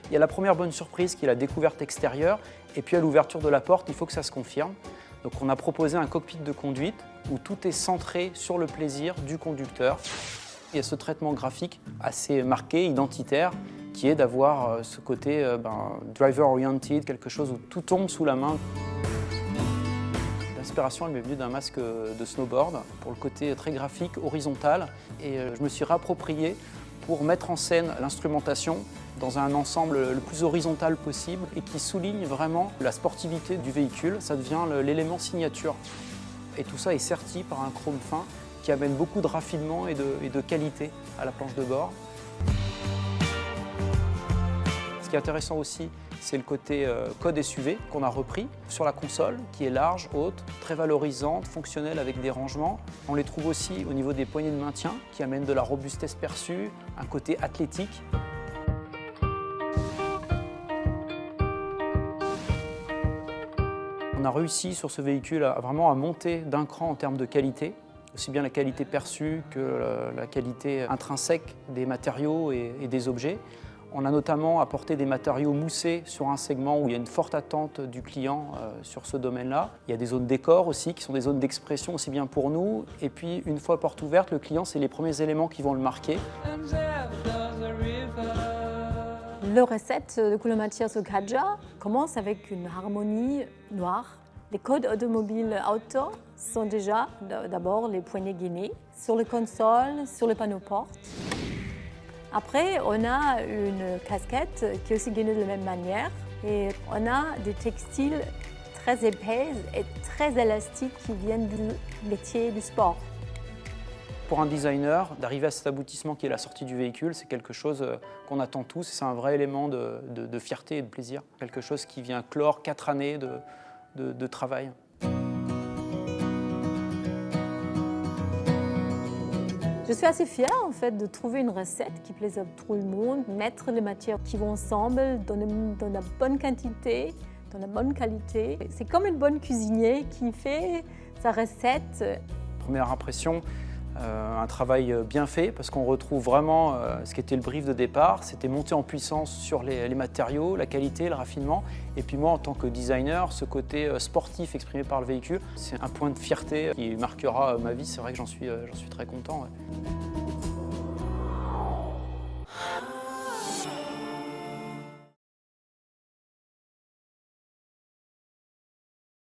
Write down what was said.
Il y a la première bonne surprise qui est la découverte extérieure, et puis à l'ouverture de la porte, il faut que ça se confirme. Donc on a proposé un cockpit de conduite où tout est centré sur le plaisir du conducteur. Il y a ce traitement graphique assez marqué, identitaire, qui est d'avoir ce côté driver-oriented, quelque chose où tout tombe sous la main. L'inspiration, elle m'est venue d'un masque de snowboard pour le côté très graphique, horizontal, et je me suis réapproprié pour mettre en scène l'instrumentation dans un ensemble le plus horizontal possible et qui souligne vraiment la sportivité du véhicule. Ça devient l'élément signature. Et tout ça est serti par un chrome fin qui amène beaucoup de raffinement et de qualité à la planche de bord. Ce qui est intéressant aussi, c'est le côté code SUV qu'on a repris sur la console, qui est large, haute, très valorisante, fonctionnelle avec des rangements. On les trouve aussi au niveau des poignées de maintien, qui amènent de la robustesse perçue, un côté athlétique. On a réussi sur ce véhicule vraiment à monter d'un cran en termes de qualité, aussi bien la qualité perçue que la qualité intrinsèque des matériaux et des objets. On a notamment apporté des matériaux moussés sur un segment où il y a une forte attente du client sur ce domaine-là. Il y a des zones décor aussi, qui sont des zones d'expression aussi bien pour nous. Et puis, une fois porte ouverte, le client, c'est les premiers éléments qui vont le marquer. Le recette de couleur matière sur Kadja commence avec une harmonie noire. Les codes automobiles auto sont déjà d'abord les poignées gainées sur les consoles, sur les panneaux portes. Après, on a une casquette qui est aussi gainée de la même manière et on a des textiles très épais et très élastiques qui viennent du métier du sport. Pour un designer, d'arriver à cet aboutissement qui est la sortie du véhicule, c'est quelque chose qu'on attend tous. C'est un vrai élément de fierté et de plaisir. Quelque chose qui vient clore 4 années de travail. Je suis assez fière en fait de trouver une recette qui plaise à tout le monde, mettre les matières qui vont ensemble dans la bonne quantité, dans la bonne qualité. C'est comme une bonne cuisinier qui fait sa recette. Première impression, un travail bien fait parce qu'on retrouve vraiment ce qui était le brief de départ, c'était monter en puissance sur les matériaux, la qualité, le raffinement. Et puis moi, en tant que designer, ce côté sportif exprimé par le véhicule, c'est un point de fierté qui marquera ma vie. C'est vrai que j'en suis très content. Ouais.